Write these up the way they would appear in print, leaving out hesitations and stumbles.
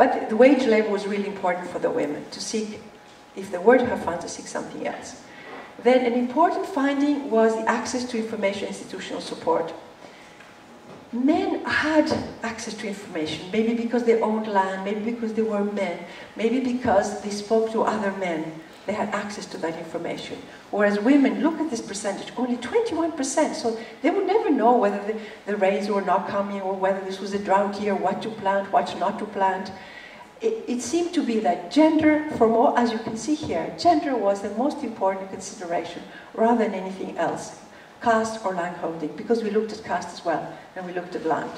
But the wage labor was really important for the women to seek, if they were to have fun, to seek something else. Then an important finding was the access to information, institutional support. Men had access to information, maybe because they owned land, maybe because they were men, maybe because they spoke to other men. They had access to that information. Whereas women, look at this percentage, only 21%. So they would never know whether the rains were not coming or whether this was a drought year, what to plant, what not to plant. It seemed to be that gender, as you can see here, gender was the most important consideration rather than anything else. Caste or land holding, because we looked at caste as well, and we looked at land.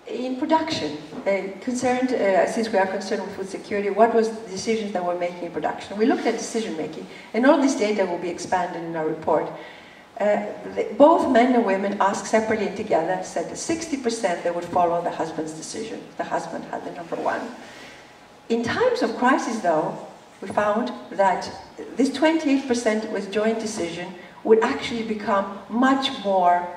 In production, since we are concerned with food security, what was the decisions that we're making in production? We looked at decision making, and all this data will be expanded in our report. Both men and women asked separately and together, said that 60% they would follow the husband's decision. The husband had the number one. In times of crisis, though, we found that this 28% with joint decision would actually become much more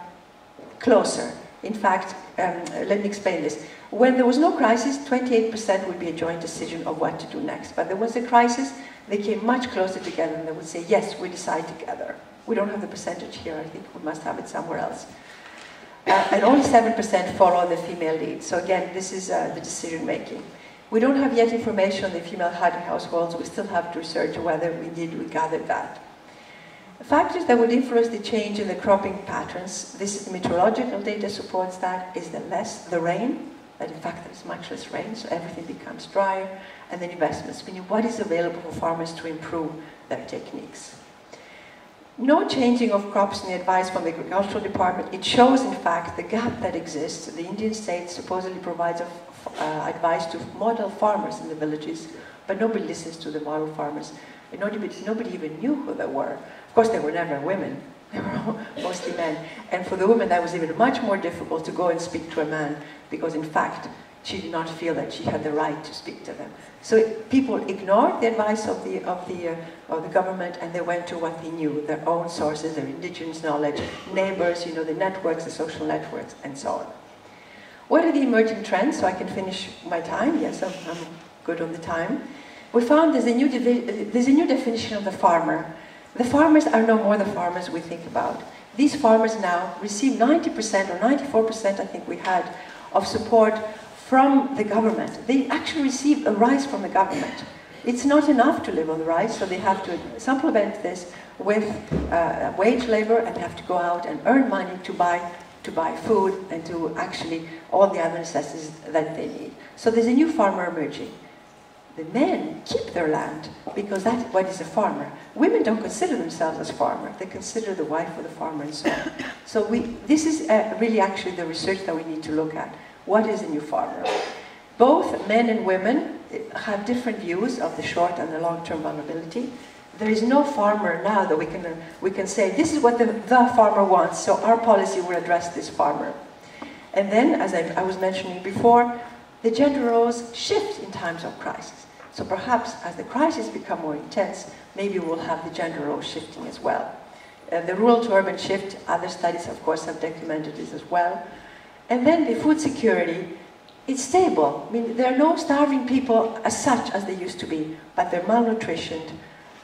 closer. In fact, let me explain this. When there was no crisis, 28% would be a joint decision of what to do next. But there was a crisis, they came much closer together and they would say, yes, we decide together. We don't have the percentage here, I think we must have it somewhere else. And only 7% follow the female lead. So again, this is the decision making. We don't have yet information on the female-head households. We still have to research whether we gathered that. Factors that would influence the change in the cropping patterns, this is the meteorological data supports that, is the rain, that in fact there's much less rain, so everything becomes drier, and then investments, meaning what is available for farmers to improve their techniques. No changing of crops in the advice from the agricultural department. It shows, in fact, the gap that exists. The Indian state supposedly provides advice to model farmers in the villages, but nobody listens to the model farmers. And nobody even knew who they were. Of course, they were never women. They were mostly men. And for the woman, that was even much more difficult to go and speak to a man, because in fact, she did not feel that she had the right to speak to them. So people ignored the advice of the government, and they went to what they knew, their own sources, their indigenous knowledge, neighbors, the networks, the social networks, and so on. What are the emerging trends? So I can finish my time. Yes, I'm good on the time. We found there's a new definition of the farmer. The farmers are no more the farmers we think about. These farmers now receive 90% or 94%, I think we had, of support from the government. They actually receive a rice from the government. It's not enough to live on the rice, so they have to supplement this with wage labor, and they have to go out and earn money to buy food and to actually all the other necessities that they need. So there's a new farmer emerging. The men keep their land because that's what is a farmer. Women don't consider themselves as farmers. They consider the wife of the farmer and so on. So this is really actually the research that we need to look at. What is a new farmer? Both men and women have different views of the short and the long-term vulnerability. There is no farmer now that we can say, this is what the farmer wants, so our policy will address this farmer. And then, as I was mentioning before, the gender roles shift in times of crisis. So perhaps as the crises become more intense, maybe we'll have the gender roles shifting as well. The rural to urban shift, other studies of course have documented this as well. And then the food security, it's stable. I mean, there are no starving people as such as they used to be, but they're malnutritioned.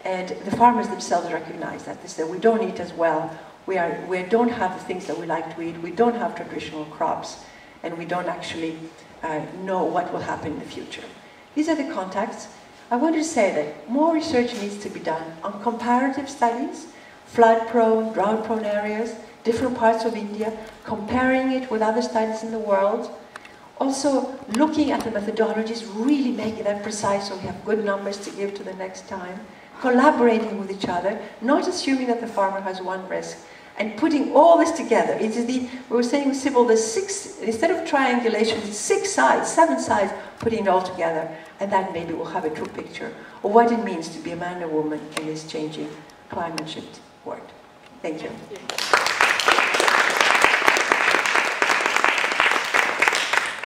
And the farmers themselves recognize that. They say, we don't eat as well. We don't have the things that we like to eat. We don't have traditional crops. And we don't actually know what will happen in the future. These are the contexts. I want to say that more research needs to be done on comparative studies, flood-prone, drought-prone areas, different parts of India, comparing it with other studies in the world. Also, looking at the methodologies, really making them precise so we have good numbers to give to the next time. Collaborating with each other, not assuming that the farmer has one risk, and putting all this together. It is we were saying with Sybil, there's instead of triangulation, it's 7 sides, putting it all together, and then maybe we'll have a true picture of what it means to be a man and woman in this changing climate shift world. Thank you.